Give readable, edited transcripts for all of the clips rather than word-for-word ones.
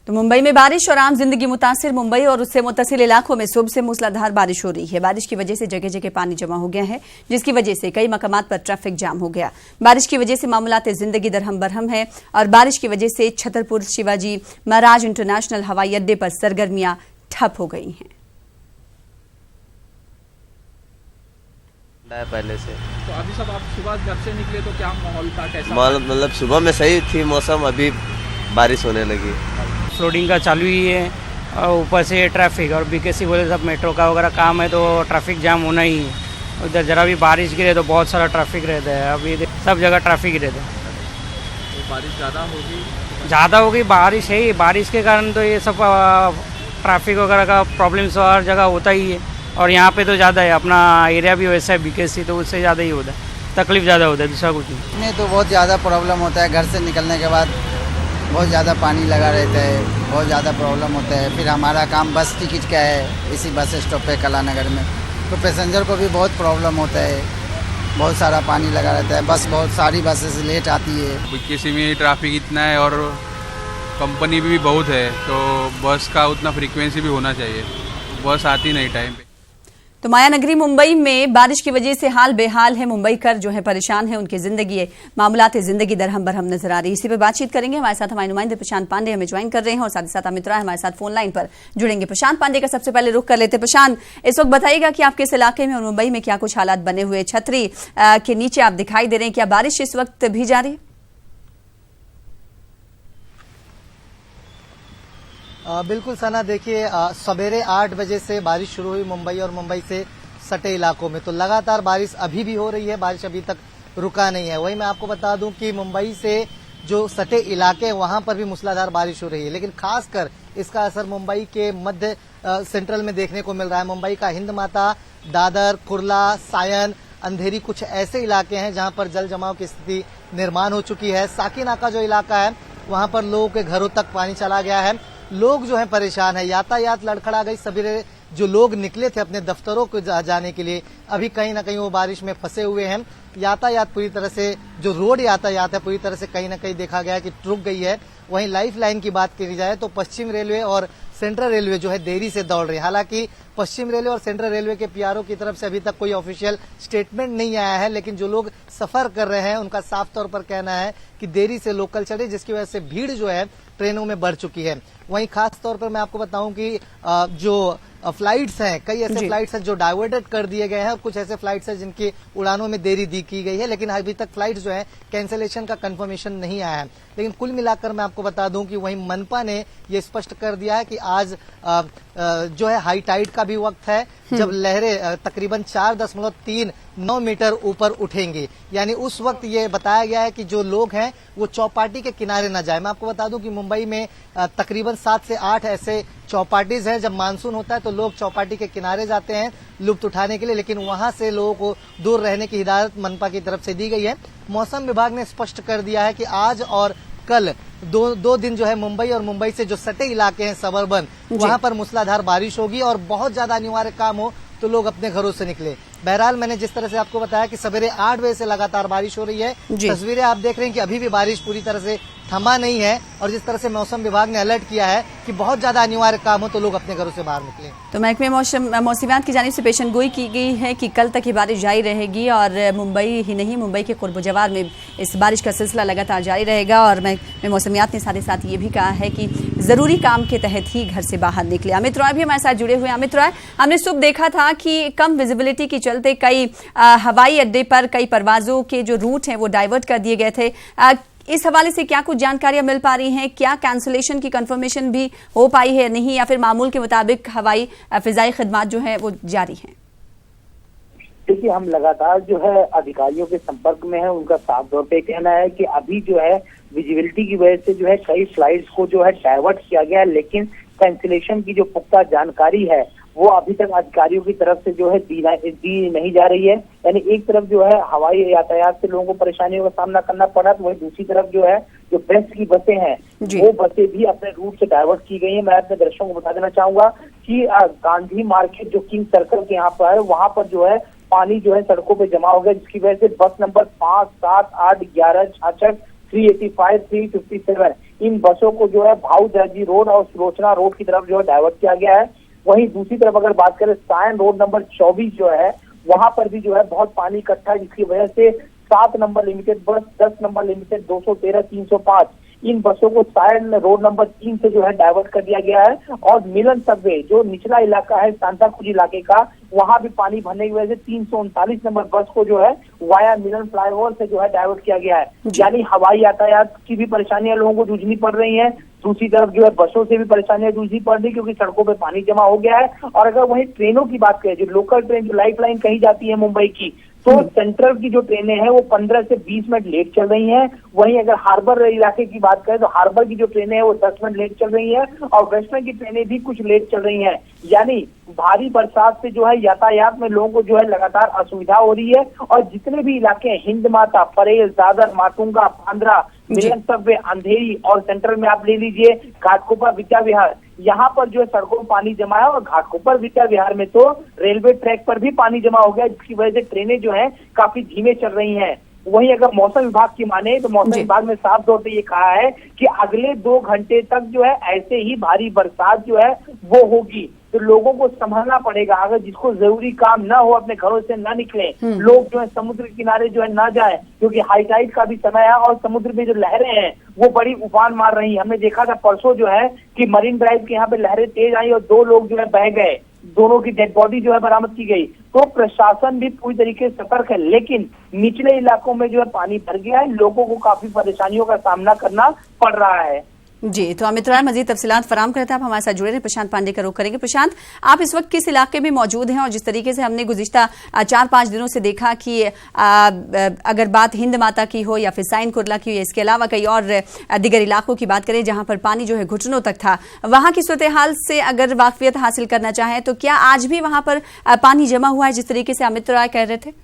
तो मुंबई में बारिश और आम जिंदगी मुतासिर। मुंबई और उससे मुत्तसिल इलाकों में सुबह से मूसलाधार बारिश हो रही है। बारिश की वजह से जगह जगह पानी जमा हो गया है, जिसकी वजह से कई मकामात पर ट्रैफिक जाम हो गया। बारिश की वजह से मामूलात जिंदगी दरहम बरहम है और बारिश की वजह से छतरपुर शिवाजी महाराज इंटरनेशनल हवाई अड्डे पर सरगर्मियां ठप हो गई हैं। पहले से तो अभी सब आप सुबह घर से निकले तो क्या माहौल था, कैसा? मतलब सुबह में सही थी मौसम, अभी बारिश होने लगी। फ्लोडिंग का चालू ही है और ऊपर से ट्रैफिक और बीकेसी बोले सब मेट्रो का वगैरह काम है तो ट्रैफिक जाम होना ही है। उधर जरा भी बारिश गिरे तो बहुत सारा ट्रैफिक रहता है। अभी सब जगह ट्रैफिक ही रहता है। तो बारिश ज़्यादा होगी बारिश है ही। बारिश के कारण तो ये सब ट्रैफिक वगैरह का प्रॉब्लम्स हर जगह होता ही है और यहाँ पे तो ज़्यादा है। अपना एरिया भी वैसा है बीकेसी, तो उससे ज़्यादा ही होता है, तकलीफ ज़्यादा होता है, दूसरा कुछ नहीं। तो बहुत ज़्यादा प्रॉब्लम होता है। घर से निकलने के बाद बहुत ज़्यादा पानी लगा रहता है, बहुत ज़्यादा प्रॉब्लम होता है। फिर हमारा काम बस टिकट का है इसी बस स्टॉप पे कलानगर में, तो पैसेंजर को भी बहुत प्रॉब्लम होता है। बहुत सारा पानी लगा रहता है, बस बहुत सारी बसेस लेट आती है। किसी में ट्रैफिक इतना है और कंपनी भी बहुत है, तो बस का उतना फ्रीक्वेंसी भी होना चाहिए। बस आती नहीं टाइम पे। तो मायानगरी मुंबई में बारिश की वजह से हाल बेहाल है। मुंबईकर जो है परेशान है, उनकी जिंदगी मामलात जिंदगी दरहम बरहम नजर आ रही है। इसी पर बातचीत करेंगे। हमारे साथ हमारे नुमाइंदे प्रशांत पांडे हमें ज्वाइन कर रहे हैं और साथ ही साथ अमित राय हमारे साथ फोन लाइन पर जुड़ेंगे। प्रशांत पांडे का सबसे पहले रुख कर लेते। प्रशांत, इस वक्त बताइएगा कि आपके इस इलाके में और मुंबई में क्या कुछ हालात बने हुए? छतरी के नीचे आप दिखाई दे रहे हैं, क्या बारिश इस वक्त भी जारी है? बिल्कुल सना, देखिए सवेरे 8 बजे से बारिश शुरू हुई मुंबई और मुंबई से सटे इलाकों में, तो लगातार बारिश अभी भी हो रही है। बारिश अभी तक रुका नहीं है। वहीं मैं आपको बता दूं कि मुंबई से जो सटे इलाके हैं वहां पर भी मूसलाधार बारिश हो रही है, लेकिन खासकर इसका असर मुंबई के मध्य सेंट्रल में देखने को मिल रहा है। मुंबई का हिंद माता, दादर, कुर्ला, सायन, अंधेरी कुछ ऐसे इलाके हैं जहां पर जल जमाव की स्थिति निर्माण हो चुकी है। साकिनाका जो इलाका है वहां पर लोगों के घरों तक पानी चला गया है। लोग जो है परेशान है, यातायात लड़खड़ा गई। सवेरे जो लोग निकले थे अपने दफ्तरों को जाने के लिए, अभी कहीं ना कहीं वो बारिश में फंसे हुए हैं। यातायात पूरी तरह से, जो रोड यातायात है पूरी तरह से कहीं ना कहीं देखा गया कि रुक गई है। वहीं लाइफ लाइन की बात की जाए तो पश्चिम रेलवे और सेंट्रल रेलवे जो है देरी से दौड़ रही है। हालांकि पश्चिम रेलवे और सेंट्रल रेलवे के पीआरओ की तरफ से अभी तक कोई ऑफिशियल स्टेटमेंट नहीं आया है, लेकिन जो लोग सफर कर रहे हैं उनका साफ तौर पर कहना है कि देरी से लोकल चले, जिसकी वजह से भीड़ जो है ट्रेनों में बढ़ चुकी है। वहीं खास तौर पर मैं आपको बताऊं कि जो फ्लाइट्स हैं, कई ऐसे फ्लाइट्स हैं जो डाइवर्टेड कर दिए गए हैं और कुछ ऐसे फ्लाइट्स हैं जिनकी उड़ानों में देरी दी की गई है, लेकिन अभी तक फ्लाइट्स जो है कैंसिलेशन का कंफर्मेशन नहीं आया है। लेकिन कुल मिलाकर मैं आपको बता दूं कि वहीं मनपा ने ये स्पष्ट कर दिया है कि आज जो है हाई टाइड का भी वक्त है, जब लहरें तकरीबन 4.39 मीटर ऊपर उठेंगी। यानी उस वक्त ये बताया गया है कि जो लोग हैं वो चौपाटी के किनारे न जाए। मैं आपको बता दूं कि मुंबई में तकरीबन 7 से 8 ऐसे चौपाटीज हैं। जब मानसून होता है तो लोग चौपाटी के किनारे जाते हैं लुत्फ उठाने के लिए, लेकिन वहां से लोगों को दूर रहने की हिदायत मनपा की तरफ से दी गई है। मौसम विभाग ने स्पष्ट कर दिया है कि आज और कल दो दिन जो है मुंबई और मुंबई से जो सटे इलाके हैं सबर्बन, वहां पर मूसलाधार बारिश होगी और बहुत ज्यादा अनिवार्य काम हो तो लोग अपने घरों से निकले। बहरहाल मैंने जिस तरह से आपको बताया कि सवेरे 8 बजे से लगातार बारिश हो रही है। तस्वीरें आप देख रहे हैं कि अभी भी बारिश पूरी तरह से थमा नहीं है और जिस तरह से मौसम विभाग ने अलर्ट किया है कि बहुत ज्यादा अनिवार्य काम हो तो लोग अपने घरों से बाहर निकले। तो महकमे मौसमियात की जानिब से पेशन गोई की गई है कि कल तक ये बारिश जारी रहेगी और मुंबई ही नहीं, मुंबई के कुर्ब जवार में इस बारिश का सिलसिला लगातार जारी रहेगा। और महकमे मौसमियात ने साथ ही साथ ये भी कहा है कि जरूरी काम के तहत ही घर से बाहर निकले। अमित रॉय भी हमारे साथ जुड़े हुए हैं। अमित रॉय, हमने सुबह देखा था कि कम विजिबिलिटी के चलते कई हवाई अड्डे पर कई परवाजों के जो रूट हैं वो डाइवर्ट कर दिए गए थे। इस हवाले से क्या कुछ जानकारियां मिल पा रही हैं? क्या कैंसिलेशन की कंफर्मेशन भी हो पाई है नहीं, या फिर मामूल के मुताबिक हवाई फिजाई खिदमात जो है वो जारी हैं? देखिए, हम लगातार जो है अधिकारियों के संपर्क में है। उनका साफ तौर पे कहना है कि अभी जो है विजिबिलिटी की वजह से जो है कई फ्लाइट्स को जो है डाइवर्ट किया गया, लेकिन कैंसिलेशन की जो पुख्ता जानकारी है वो अभी तक अधिकारियों की तरफ से जो है दी नहीं जा रही है। यानी एक तरफ जो है हवाई यातायात से लोगों को परेशानियों का सामना करना पड़ा, तो वही दूसरी तरफ जो है जो बेस्ट की बसें हैं वो बसें भी अपने रूट से डाइवर्ट की गई है। मैं अपने दर्शकों को बता देना चाहूंगा कि गांधी मार्केट जो किंग सर्कल के यहाँ पर है, वहां पर जो है पानी जो है सड़कों पे जमा हो गया, जिसकी वजह से बस नंबर 5, 7, 8, 11, 66, 385, 357 इन बसों को जो है भाऊ दर्जी रोड और सुलोचना रोड की तरफ जो है डाइवर्ट किया गया है। वहीं दूसरी तरफ अगर बात करें सायन रोड नंबर 24 जो है वहां पर भी जो है बहुत पानी इकट्ठा है, जिसकी वजह से 7 नंबर लिमिटेड बस, 10 नंबर लिमिटेड, 213, 305 इन बसों को सायन रोड नंबर 3 से जो है डाइवर्ट कर दिया गया है। और मिलन सबवे जो निचला इलाका है सांताक्रूज इलाके का, वहां भी पानी भरने की वजह से 339 नंबर बस को जो है वाया मिलन फ्लाईओवर से जो है डाइवर्ट किया गया है। यानी हवाई यातायात की भी परेशानियां लोगों को जूझनी पड़ रही है, दूसरी तरफ जो है बसों से भी परेशानियां जूझनी पड़ रही क्योंकि सड़कों पे पानी जमा हो गया है। और अगर वहीं ट्रेनों की बात करें, जो लोकल ट्रेन जो लाइफ लाइन कही जाती है मुंबई की, तो सेंट्रल की जो ट्रेनें हैं वो 15 से 20 मिनट लेट चल रही हैं। वहीं अगर हार्बर इलाके की बात करें तो हार्बर की जो ट्रेनें हैं वो 10 मिनट लेट चल रही हैं और वेस्टर्न की ट्रेनें भी कुछ लेट चल रही हैं। यानी भारी बरसात से जो है यातायात में लोगों को जो है लगातार असुविधा हो रही है। और जितने भी इलाके हैं, हिंद माता, परेल, दादर, माटुंगा, बांद्रा, मिलन सबवे, अंधेरी और सेंट्रल में आप ले लीजिए घाटकोपर, विद्या विहार, यहाँ पर जो है सड़कों में पानी जमा है। और घाटकोपर, विद्या विहार में तो रेलवे ट्रैक पर भी पानी जमा हो गया, जिसकी वजह से ट्रेनें जो है काफी धीमे चल रही हैं। वहीं अगर मौसम विभाग की माने तो मौसम विभाग ने साफ तौर पे ये कहा है कि अगले 2 घंटे तक जो है ऐसे ही भारी बरसात जो है वो होगी। तो लोगों को संभलना पड़ेगा, अगर जिसको जरूरी काम ना हो अपने घरों से ना निकले, लोग जो है समुद्र किनारे जो है ना जाए, क्योंकि हाई टाइड का भी समय है और समुद्र में जो लहरें हैं वो बड़ी उफान मार रही है। हमने देखा था परसों जो है कि मरीन ड्राइव के यहाँ पे लहरें तेज आई और 2 लोग जो है बह गए, दोनों की डेड बॉडी जो है बरामद की गई। तो प्रशासन भी पूरी तरीके से सतर्क है, लेकिन निचले इलाकों में जो है पानी भर गया है, लोगों को काफी परेशानियों का सामना करना पड़ रहा है। जी, तो अमित राय मजीद तफसीलात फराम करते हैं। आप हमारे साथ जुड़े रहे। प्रशांत पांडे का रुख करेंगे। प्रशांत, आप इस वक्त किस इलाके में मौजूद हैं? और जिस तरीके से हमने गुज़िश्ता 4-5 दिनों से देखा कि अगर बात हिंद माता की हो या फिर साइन कुर्ला की हो, इसके अलावा कई और दिगर इलाकों की बात करें जहां पर पानी जो है घुटनों तक था, वहां की सूरत हाल से अगर वाकफियत हासिल करना चाहें तो क्या आज भी वहां पर पानी जमा हुआ है जिस तरीके से अमित राय कह रहे थे?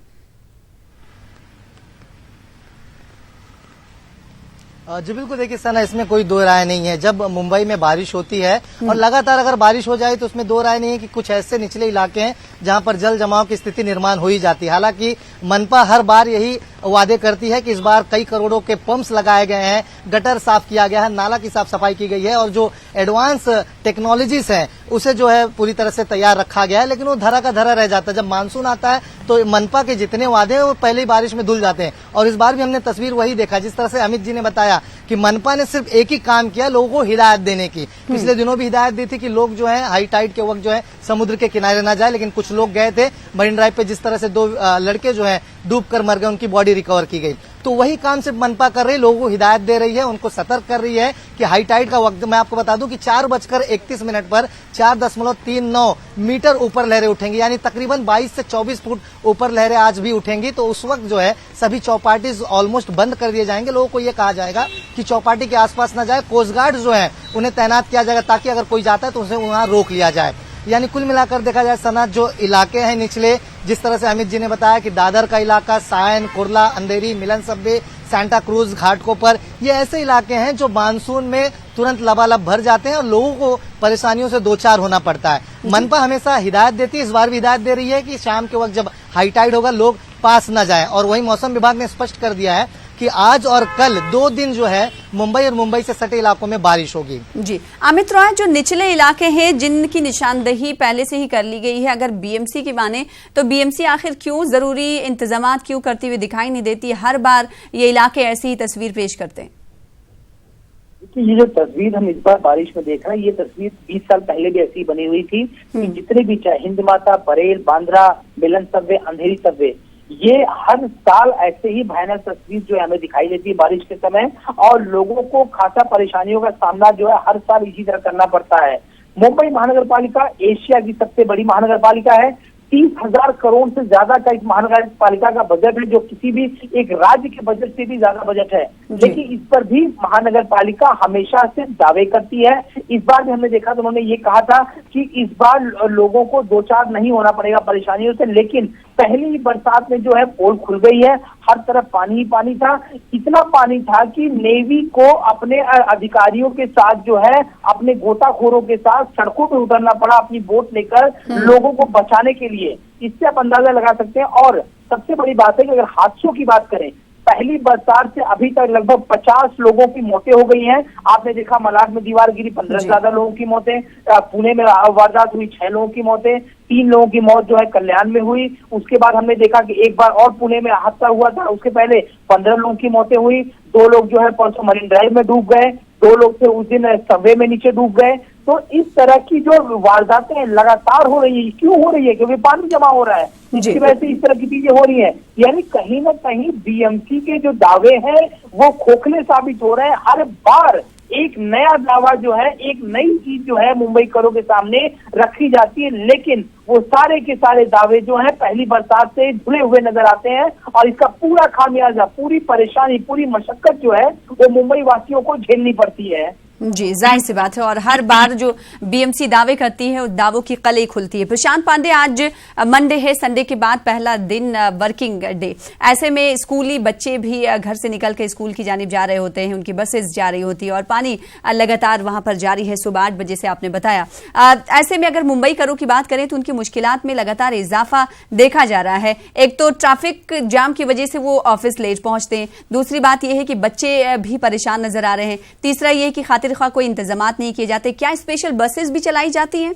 जी बिल्कुल, देखिए सना, इसमें कोई दो राय नहीं है। जब मुंबई में बारिश होती है और लगातार अगर बारिश हो जाए तो उसमें दो राय नहीं है कि कुछ ऐसे निचले इलाके हैं जहां पर जल जमाव की स्थिति निर्माण हो ही जाती है। हालांकि मनपा हर बार यही वादे करती है कि इस बार कई करोड़ों के पंप्स लगाए गए हैं, गटर साफ किया गया है, नाला की साफ सफाई की गई है और जो एडवांस टेक्नोलॉजीज हैं उसे जो है पूरी तरह से तैयार रखा गया है, लेकिन वो धरा का धरा रह जाता है। जब मानसून आता है तो मनपा के जितने वादे हैं वो पहले ही बारिश में धुल जाते हैं। और इस बार भी हमने तस्वीर वही देखा जिस तरह से अमित जी ने बताया कि मनपा ने सिर्फ एक ही काम किया, लोगों को हिदायत देने की। पिछले दिनों भी हिदायत दी थी कि लोग जो है हाई टाइड के वक्त जो है समुद्र के किनारे ना जाए, लेकिन कुछ लोग गए थे मरीन ड्राइव पे, जिस तरह से 2 लड़के जो है डूब कर मर गए, उनकी बॉडी रिकवर की गई। तो वही काम सिर्फ मनपा कर रही है, लोगों को हिदायत दे रही है, उनको सतर्क कर रही है कि हाई टाइड का वक्त, मैं आपको बता दूं कि 4:31 पर 4.39 मीटर ऊपर लहरें उठेंगी, यानी तकरीबन 22 से 24 फुट ऊपर लहरें आज भी उठेंगी। तो उस वक्त जो है सभी चौपाटी ऑलमोस्ट बंद कर दिए जाएंगे। लोगों को यह कहा जाएगा कि चौपाटी के आसपास न जाए, कोस्ट गार्ड जो है उन्हें तैनात किया जाएगा ताकि अगर कोई जाता है तो उसे वहां रोक लिया जाए। यानी कुल मिलाकर देखा जाए सना, जो इलाके हैं निचले, जिस तरह से अमित जी ने बताया कि दादर का इलाका, सायन, कुर्ला, अंधेरी, मिलन सबवे, सांता क्रूज, घाटकोपर, ये ऐसे इलाके हैं जो मानसून में तुरंत लबालब भर जाते हैं और लोगों को परेशानियों से दो चार होना पड़ता है। मनपा हमेशा हिदायत देती है, इस बार भी हिदायत दे रही है कि शाम के वक्त जब हाई टाइड होगा लोग पास न जाएं। और वही मौसम विभाग ने स्पष्ट कर दिया है कि आज और कल 2 दिन जो है मुंबई और मुंबई से सटे इलाकों में बारिश होगी। जी अमित राय, जो निचले इलाके हैं जिनकी निशानदेही पहले से ही कर ली गई है, अगर बीएमसी की माने तो बीएमसी आखिर क्यों जरूरी इंतजामात क्यों करती हुई दिखाई नहीं देती? हर बार ये इलाके ऐसी ही तस्वीर पेश करते हैं। ये जो तस्वीर हम इस बार बारिश में देख रहे हैं, ये तस्वीर 20 साल पहले भी ऐसी बनी हुई थी कि जितने भी चाहे हिंद माता, परेल, बांद्रा, मिलन सबवे, अंधेरी सबवे, ये हर साल ऐसे ही भयानक तस्वीर जो है हमें दिखाई देती है बारिश के समय, और लोगों को खासा परेशानियों का सामना जो है हर साल इसी तरह करना पड़ता है। मुंबई महानगर पालिका एशिया की सबसे बड़ी महानगर पालिका है। 30,000 करोड़ से ज्यादा का इस महानगर पालिका का बजट है, जो किसी भी एक राज्य के बजट से भी ज्यादा बजट है। लेकिन इस पर भी महानगर पालिका हमेशा से दावे करती है। इस बार भी हमने देखा तो उन्होंने ये कहा था कि इस बार लोगों को दो चार नहीं होना पड़ेगा परेशानियों से, लेकिन पहली बरसात में जो है पोल खुल गई है, हर तरफ पानी ही पानी था। इतना पानी था कि नेवी को अपने अधिकारियों के साथ जो है अपने गोताखोरों के साथ सड़कों पर उतरना पड़ा अपनी बोट लेकर लोगों को बचाने के लिए। इससे आप अंदाजा लगा सकते हैं। और सबसे बड़ी बात है कि अगर हादसों की बात करें, पहली बरसात से अभी तक लगभग 50 लोगों की मौतें हो गई हैं। आपने देखा मलाड में दीवार गिरी, 15 से ज्यादा लोगों की मौतें, पुणे में वारदात हुई, 6 लोगों की मौतें, 3 लोगों की मौत जो है कल्याण में हुई। उसके बाद हमने देखा कि एक बार और पुणे में हादसा हुआ था, उसके पहले 15 लोगों की मौतें हुई। 2 लोग जो है परसों मरीन ड्राइव में डूब गए, 2 लोग थे उस दिन सबवे में नीचे डूब गए। तो इस तरह की जो वारदातें लगातार हो रही है, क्यों हो रही है? क्योंकि पानी जमा हो रहा है, इसकी वजह से इस तरह की चीजें हो रही है। यानी कहीं ना कहीं बीएमसी के जो दावे हैं वो खोखले साबित हो रहे हैं। हर बार एक नया दावा जो है, एक नई चीज जो है मुंबई करों के सामने रखी जाती है, लेकिन वो सारे के सारे दावे जो हैं पहली बरसात से धुले हुए नजर आते हैं और इसका पूरा खामियाजा, पूरी परेशानी, पूरी मशक्कत जो है वो मुंबई वासियों को झेलनी पड़ती है। जी, जाहिर सी बात है, और हर बार जो बीएमसी दावे करती है उस दावों की कलई खुलती है। प्रशांत पांडे, आज मंडे है, संडे के बाद पहला दिन वर्किंग डे, ऐसे में स्कूली बच्चे भी घर से निकल के स्कूल की जानिब जा रहे होते हैं, उनकी बसेस जा रही होती है और पानी लगातार वहां पर जारी है सुबह 8 बजे से, आपने बताया। ऐसे में अगर मुंबई करों की बात करें तो उनकी मुश्किलात में लगातार इजाफा देखा जा रहा है। एक तो ट्रैफिक जाम की वजह से वो ऑफिस लेट पहुंचते हैं, दूसरी बात यह है कि बच्चे भी परेशान नजर आ रहे हैं, तीसरा यह है कि खातिर खा कोई इंतजामात नहीं किए जाते। क्या स्पेशल बसेस भी चलाई जाती हैं?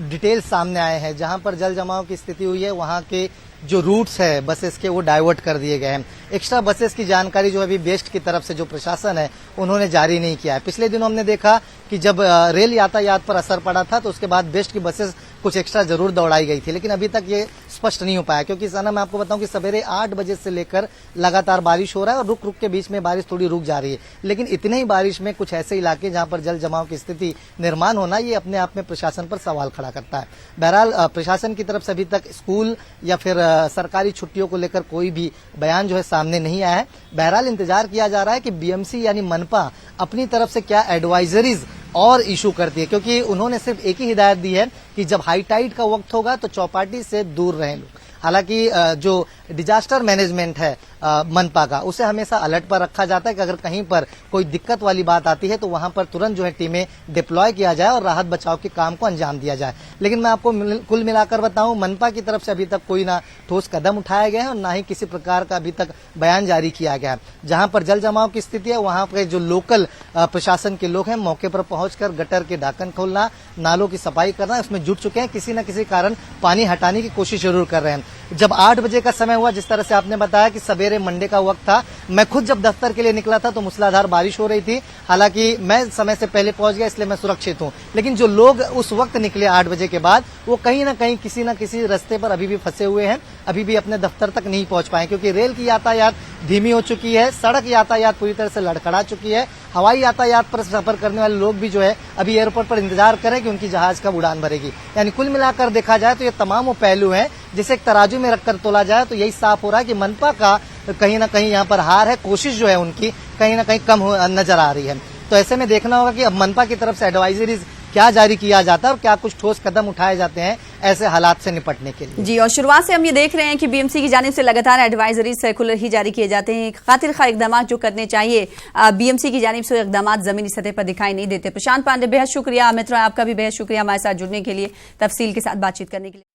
डिटेल सामने आए हैं, जहां पर जल जमाव की स्थिति हुई है वहां के जो रूट्स है बसेस के वो डाइवर्ट कर दिए गए हैं। एक्स्ट्रा बसेस की जानकारी जो अभी बेस्ट की तरफ से जो प्रशासन है उन्होंने जारी नहीं किया है। पिछले दिनों हमने देखा कि जब रेल यातायात पर असर पड़ा था तो उसके बाद बेस्ट की बसेस कुछ एक्स्ट्रा जरूर दौड़ाई गई थी, लेकिन अभी तक ये स्पष्ट नहीं हो पाया, क्योंकि सना मैं आपको बताऊं कि सवेरे 8 बजे से लेकर लगातार बारिश हो रहा है और रुक रुक के बीच में बारिश थोड़ी रुक जा रही है, लेकिन इतने ही बारिश में कुछ ऐसे इलाके जहां पर जल जमाव की स्थिति निर्माण होना, ये अपने आप में प्रशासन पर सवाल खड़ा करता है। बहरहाल प्रशासन की तरफ से अभी तक स्कूल या फिर सरकारी छुट्टियों को लेकर कोई भी बयान जो है सामने नहीं आया है। बहरहाल इंतजार किया जा रहा है कि बीएमसी यानी मनपा अपनी तरफ से क्या एडवाइजरीज और इशू करती है, क्योंकि उन्होंने सिर्फ एक ही हिदायत दी है कि जब हाई टाइड का वक्त होगा तो चौपाटी से दूर रहें लोग। हालांकि जो डिजास्टर मैनेजमेंट है मनपा का, उसे हमेशा अलर्ट पर रखा जाता है कि अगर कहीं पर कोई दिक्कत वाली बात आती है तो वहां पर तुरंत जो है टीमें डिप्लॉय किया जाए और राहत बचाव के काम को अंजाम दिया जाए। लेकिन मैं आपको कुल मिलाकर बताऊं, मनपा की तरफ से अभी तक कोई ना ठोस कदम उठाया गया है और ना ही किसी प्रकार का अभी तक बयान जारी किया गया है। जहां पर जल जमाव की स्थिति है वहां पर जो लोकल प्रशासन के लोग हैं मौके पर पहुंचकर गटर के ढक्कन खोलना, नालों की सफाई करना, इसमें जुट चुके हैं। किसी न किसी कारण पानी हटाने की कोशिश जरूर कर रहे हैं। जब 8 बजे का समय हुआ, जिस तरह से आपने बताया कि सवेरे मंडे का वक्त था, मैं खुद जब दफ्तर के लिए निकला था तो मूसलाधार बारिश हो रही थी। हालांकि मैं समय से पहले पहुंच गया इसलिए मैं सुरक्षित हूं, लेकिन जो लोग उस वक्त निकले 8 बजे के बाद, वो कहीं ना कहीं किसी न किसी रास्ते पर अभी भी फंसे हुए हैं, अभी भी अपने दफ्तर तक नहीं पहुंच पाए, क्योंकि रेल की यातायात धीमी हो चुकी है, सड़क यातायात पूरी तरह से लड़खड़ा चुकी है। हवाई यातायात पर सफर करने वाले लोग भी जो है अभी एयरपोर्ट पर इंतजार करें कि उनकी जहाज कब उड़ान भरेगी। यानी कुल मिलाकर देखा जाए तो ये तमाम वो पहलू हैं जिसे एक तराजू में रखकर तोला जाए तो यही साफ हो रहा है कि मनपा का कहीं ना कहीं यहाँ पर हार है, कोशिश जो है उनकी कहीं ना कहीं कम नजर आ रही है। तो ऐसे में देखना होगा कि अब मनपा की तरफ से एडवाइजरीज क्या जारी किया जाता है और क्या कुछ ठोस कदम उठाए जाते हैं ऐसे हालात से निपटने के लिए। जी, और शुरुआत से हम ये देख रहे हैं कि बीएमसी की जानिब से लगातार एडवाइजरी सर्कुलर ही जारी किए जाते हैं। खातिर खा इकदाम जो करने चाहिए बीएमसी की जानिब से इकदाम जमीनी सतह पर दिखाई नहीं देते। प्रशांत पांडे, बेहद शुक्रिया। अमित रॉय, आपका भी बेहद शुक्रिया हमारे साथ जुड़ने के लिए, तफसील के साथ बातचीत करने के लिए।